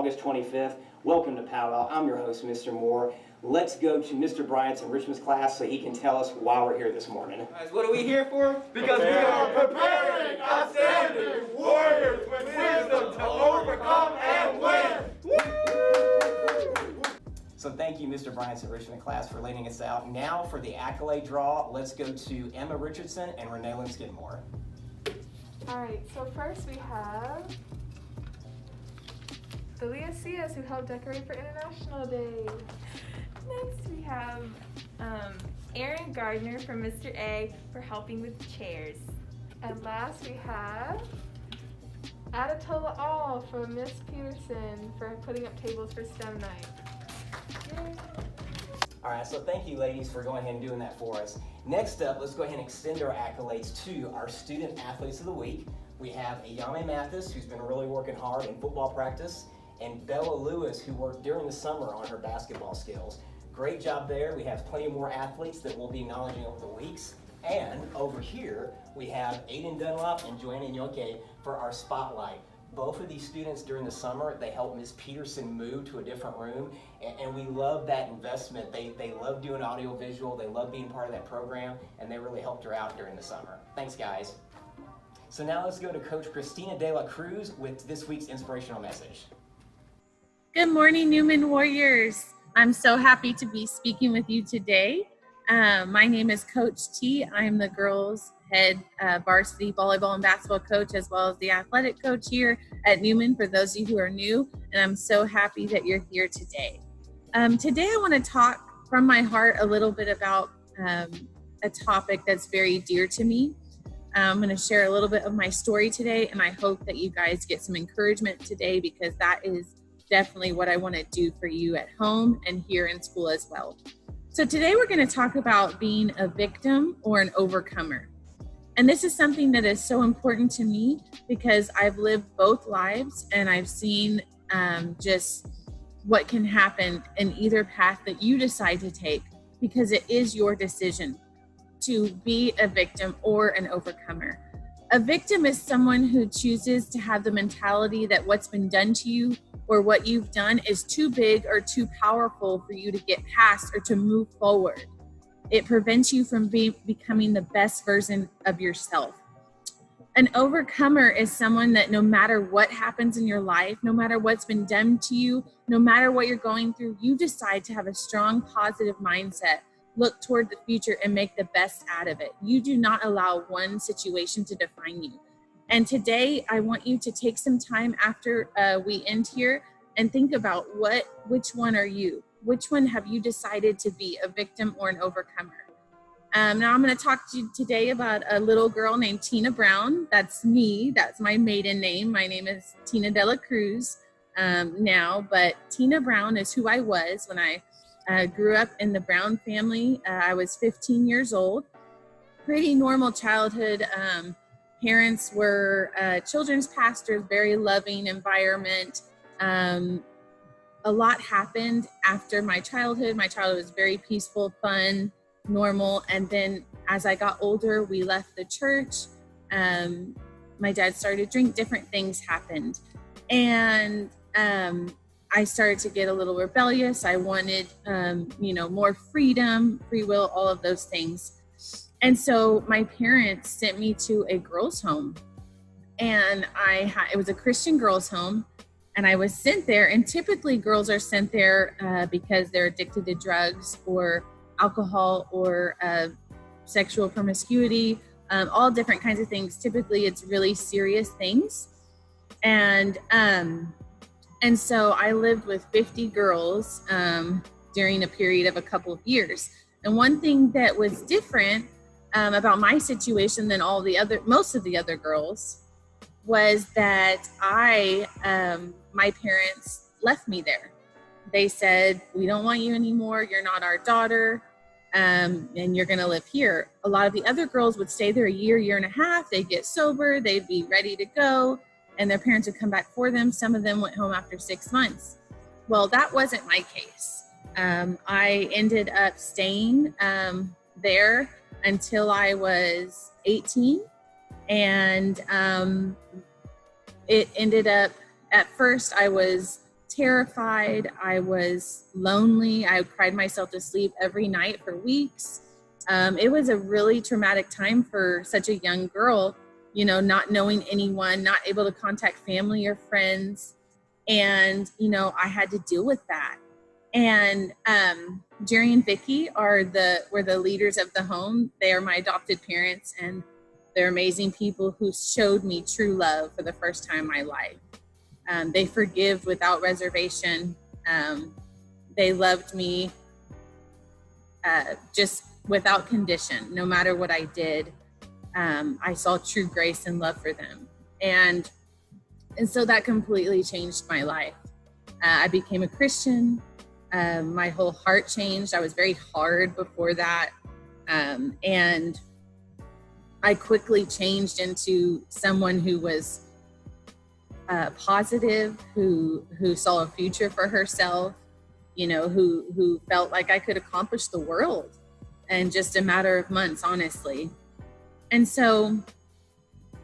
August 25th. Welcome to Powwow. I'm your host, Mr. Moore. Let's go to Mr. Bryant's enrichment class so he can tell us why we're here this morning. Guys, what are we here for? Because we are preparing outstanding warriors with wisdom to overcome and win. So thank you, Mr. Bryant's enrichment class, for leading us out. Now for the accolade draw, let's go to Emma Richardson and Renee Lynn Skidmore. All right, so first we have Delia Cias, who helped decorate for International Day. Next we have Aaron Gardner from Mr. A for helping with chairs. And last we have Adatola All from Miss Peterson for putting up tables for STEM night. Yay. All right, so thank you, ladies, for going ahead and doing that for us. Next up, let's go ahead and extend our accolades to our Student Athletes of the Week. We have Ayame Mathis, who's been really working hard in football practice, and Bella Lewis, who worked during the summer on her basketball skills. Great job there. We have plenty more athletes that we'll be acknowledging over the weeks. And over here, we have Aiden Dunlop and Joanna Nyoke for our spotlight. Both of these students during the summer, they helped Miss Peterson move to a different room, and we love that investment. They love doing audiovisual, they love being part of that program, and they really helped her out during the summer. Thanks, guys. So now let's go to Coach Christina De La Cruz with this week's inspirational message. Good morning, Newman Warriors. I'm so happy to be speaking with you today. My name is Coach T. I'm the girls' head varsity volleyball and basketball coach, as well as the athletic coach here at Newman, for those of you who are new, and I'm so happy that you're here today. Today I want to talk from my heart a little bit about a topic that's very dear to me. I'm going to share a little bit of my story today, and I hope that you guys get some encouragement today, because that is definitely what I want to do for you at home and here in school as well. So today we're going to talk about being a victim or an overcomer. And this is something that is so important to me because I've lived both lives, and I've seen just what can happen in either path that you decide to take, because it is your decision to be a victim or an overcomer. A victim is someone who chooses to have the mentality that what's been done to you or what you've done is too big or too powerful for you to get past or to move forward. It prevents you from becoming the best version of yourself. An overcomer is someone that no matter what happens in your life, no matter what's been done to you, no matter what you're going through, you decide to have a strong, positive mindset, look toward the future, and make the best out of it. You do not allow one situation to define you. And today, I want you to take some time after we end here and think about which one are you? Which one have you decided to be, a victim or an overcomer? Now I'm going to talk to you today about a little girl named Tina Brown. That's me. That's my maiden name. My name is Tina De La Cruz now, but Tina Brown is who I was when I grew up in the Brown family. I was 15 years old. Pretty normal childhood. Parents were children's pastors, very loving environment. A lot happened after my childhood. My childhood was very peaceful, fun, normal. And then as I got older, we left the church. My dad started to drink, different things happened. And I started to get a little rebellious. I wanted, more freedom, free will, all of those things. And so my parents sent me to a girls' home, and it was a Christian girls' home, and I was sent there. And typically girls are sent there because they're addicted to drugs or alcohol or sexual promiscuity, all different kinds of things. Typically it's really serious things. And so I lived with 50 girls during a period of a couple of years. And one thing that was different about my situation than most of the other girls was that my parents left me there. They said, "We don't want you anymore. You're not our daughter, and you're going to live here." A lot of the other girls would stay there a year and a half. They'd get sober. They'd be ready to go, and their parents would come back for them. Some of them went home after 6 months. Well, that wasn't my case. I ended up staying there until I was 18. And it ended up, at first I was terrified. I was lonely. I cried myself to sleep every night for weeks. It was a really traumatic time for such a young girl, you know, not knowing anyone, not able to contact family or friends. And, you know, I had to deal with that. And Jerry and Vicky were the leaders of the home. They are my adopted parents, and they're amazing people who showed me true love for the first time in my life. They forgive without reservation. They loved me just without condition. No matter what I did, I saw true grace and love for them. And so that completely changed my life. I became a Christian. My whole heart changed. I was very hard before that. And I quickly changed into someone who was positive, who saw a future for herself, you know, who felt like I could accomplish the world in just a matter of months, honestly. And so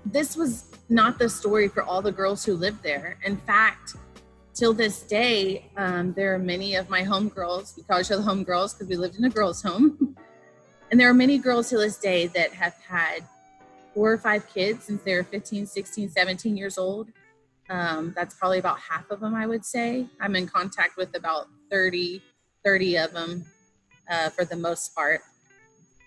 this was not the story for all the girls who lived there. In fact, till this day, there are many of my homegirls, we call each other homegirls because we lived in a girls' home. And there are many girls to this day that have had 4 or 5 kids since they were 15, 16, 17 years old. That's probably about half of them, I would say. I'm in contact with about 30 of them for the most part.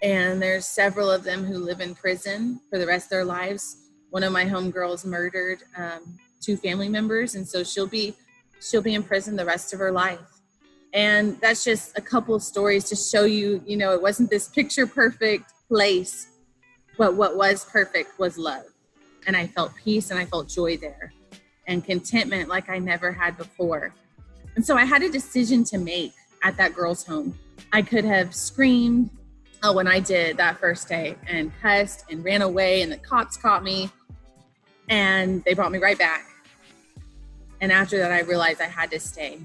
And there's several of them who live in prison for the rest of their lives. One of my homegirls murdered 2 family members, and so she'll be in prison the rest of her life. And that's just a couple of stories to show you, you know, it wasn't this picture perfect place, but what was perfect was love. And I felt peace and I felt joy there and contentment like I never had before. And so I had a decision to make at that girls' home. I could have screamed when I did that first day and cussed and ran away, and the cops caught me and they brought me right back. And after that, I realized I had to stay.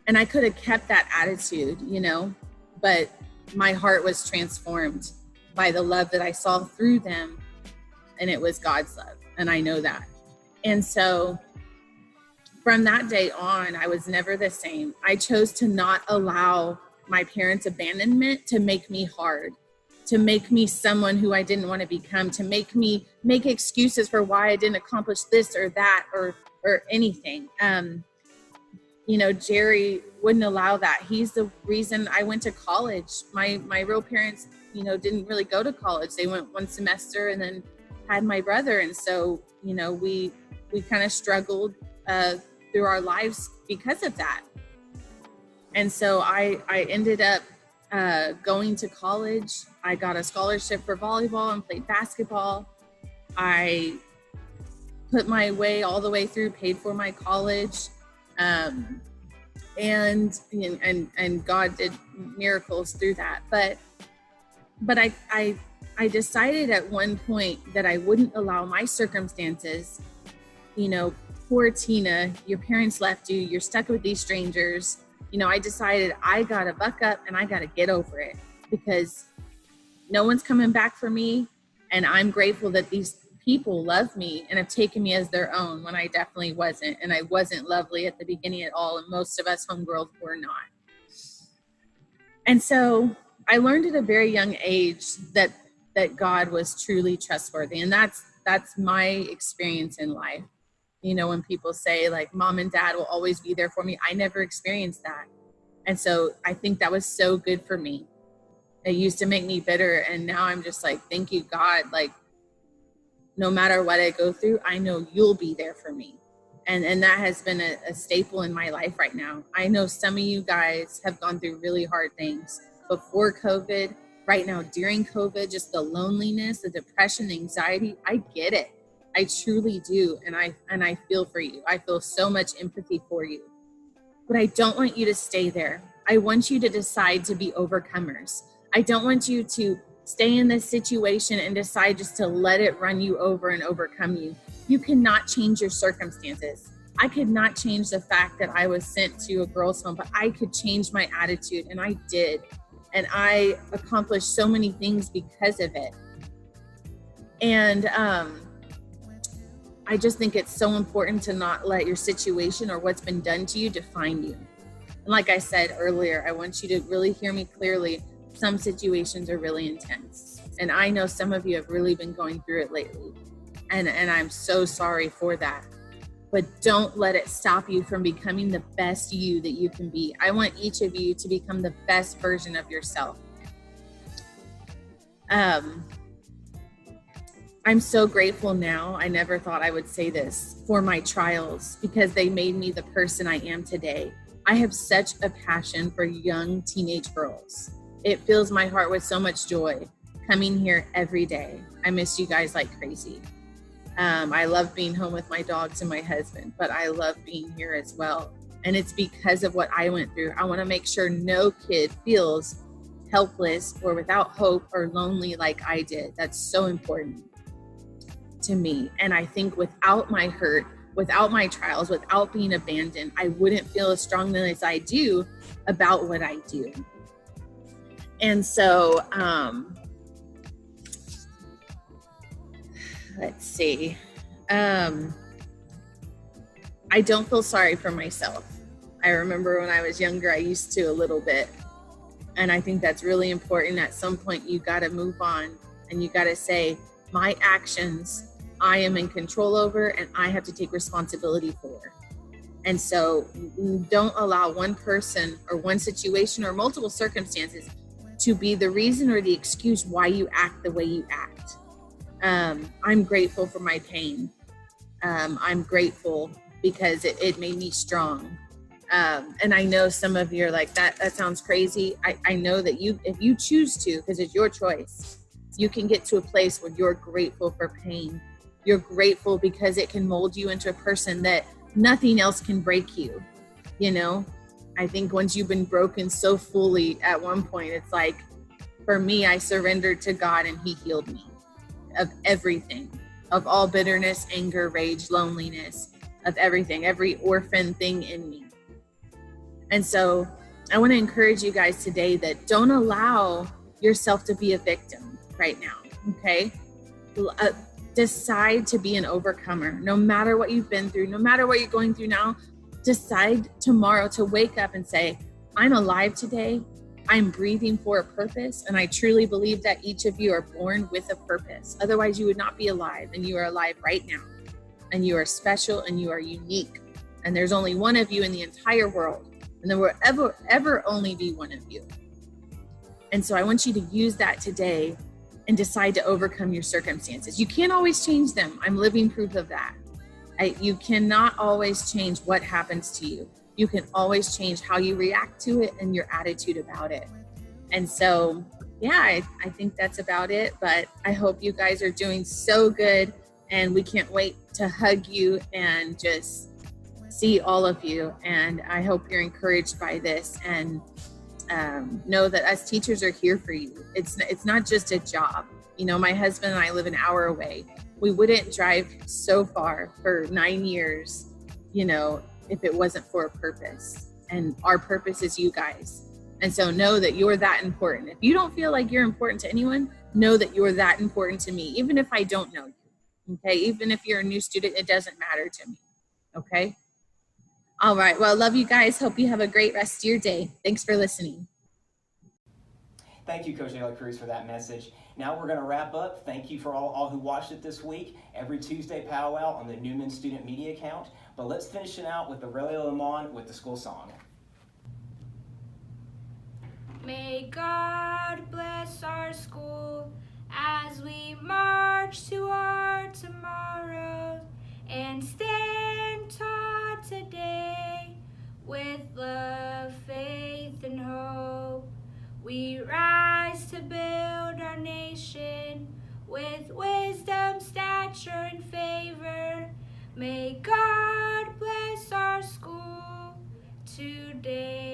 And I could have kept that attitude, you know, but my heart was transformed by the love that I saw through them. And it was God's love. And I know that. And so from that day on, I was never the same. I chose to not allow my parents' abandonment to make me hard, to make me someone who I didn't want to become, to make me make excuses for why I didn't accomplish this or that or anything. You know, Jerry wouldn't allow that. He's the reason I went to college. My real parents, you know, didn't really go to college. They went 1 semester and then had my brother. And so, you know, we kind of struggled through our lives because of that. And so I ended up going to college. I got a scholarship for volleyball and played basketball. I put my way all the way through, paid for my college. And God did miracles through that. But I decided at one point that I wouldn't allow my circumstances, you know, poor Tina, your parents left you, you're stuck with these strangers. You know, I decided I got to buck up and I got to get over it because no one's coming back for me. And I'm grateful that these people love me and have taken me as their own when I definitely wasn't. And I wasn't lovely at the beginning at all. And most of us homegirls were not. And so I learned at a very young age that God was truly trustworthy. And that's my experience in life. You know, when people say like mom and dad will always be there for me, I never experienced that. And so I think that was so good for me. It used to make me bitter. And now I'm just like, thank you, God. Like, no matter what I go through, I know you'll be there for me. And that has been a staple in my life right now. I know some of you guys have gone through really hard things before COVID, right now during COVID, just the loneliness, the depression, the anxiety. I get it. I truly do. And I feel for you. I feel so much empathy for you. But I don't want you to stay there. I want you to decide to be overcomers. I don't want you to stay in this situation and decide just to let it run you over and overcome you. You cannot change your circumstances. I could not change the fact that I was sent to a girls' home, but I could change my attitude, and I did. And I accomplished so many things because of it. And I just think it's so important to not let your situation or what's been done to you define you. And like I said earlier, I want you to really hear me clearly. Some situations are really intense. And I know some of you have really been going through it lately. And I'm so sorry for that. But don't let it stop you from becoming the best you that you can be. I want each of you to become the best version of yourself. I'm so grateful now. I never thought I would say this, for my trials, because they made me the person I am today. I have such a passion for young teenage girls. It fills my heart with so much joy coming here every day. I miss you guys like crazy. I love being home with my dogs and my husband, but I love being here as well. And it's because of what I went through. I want to make sure no kid feels helpless or without hope or lonely like I did. That's so important to me. And I think without my hurt, without my trials, without being abandoned, I wouldn't feel as strongly as I do about what I do. And so, let's see. I don't feel sorry for myself. I remember when I was younger, I used to a little bit. And I think that's really important. At some point, you got to move on and you got to say, my actions, I am in control over and I have to take responsibility for. And so don't allow one person or one situation or multiple circumstances to be the reason or the excuse why you act the way you act. I'm grateful for my pain. I'm grateful because it made me strong. And I know some of you are like, that sounds crazy. I know that if you choose to, because it's your choice, you can get to a place where you're grateful for pain. You're grateful because it can mold you into a person that nothing else can break you. You know, I think once you've been broken so fully at one point, it's like, for me, I surrendered to God and he healed me of everything, of all bitterness, anger, rage, loneliness, of everything, every orphan thing in me. And so I want to encourage you guys today that don't allow yourself to be a victim right now, okay? Decide to be an overcomer. No matter what you've been through, no matter what you're going through now, decide tomorrow to wake up and say, I'm alive today. I'm breathing for a purpose. And I truly believe that each of you are born with a purpose. Otherwise, you would not be alive, and you are alive right now. And you are special and you are unique. And there's only one of you in the entire world. And there will ever only be one of you. And so I want you to use that today and decide to overcome your circumstances. You can't always change them. I'm living proof of that. You cannot always change what happens to you. You can always change how you react to it and your attitude about it. And so, yeah, I think that's about it. But I hope you guys are doing so good. And we can't wait to hug you and just see all of you. And I hope you're encouraged by this, and know that us teachers are here for you. It's not just a job. You know, my husband and I live an hour away. We wouldn't drive so far for 9 years, you know, if it wasn't for a purpose. And our purpose is you guys. And so know that you're that important. If you don't feel like you're important to anyone, know that you're that important to me, even if I don't know you. Okay, even if you're a new student, it doesn't matter to me. Okay. All right. Well, love you guys. Hope you have a great rest of your day. Thanks for listening. Thank you, Coach Ayla Cruz, for that message. Now we're going to wrap up. Thank you for all who watched it this week. Every Tuesday powwow on the Newman Student Media account. But let's finish it out with the Relay Lemon with the school song. May God bless our school as we march to our tomorrows and stand taught today with love, faith, and hope. We rise to build our nation with wisdom, stature, and favor. May God bless our school today.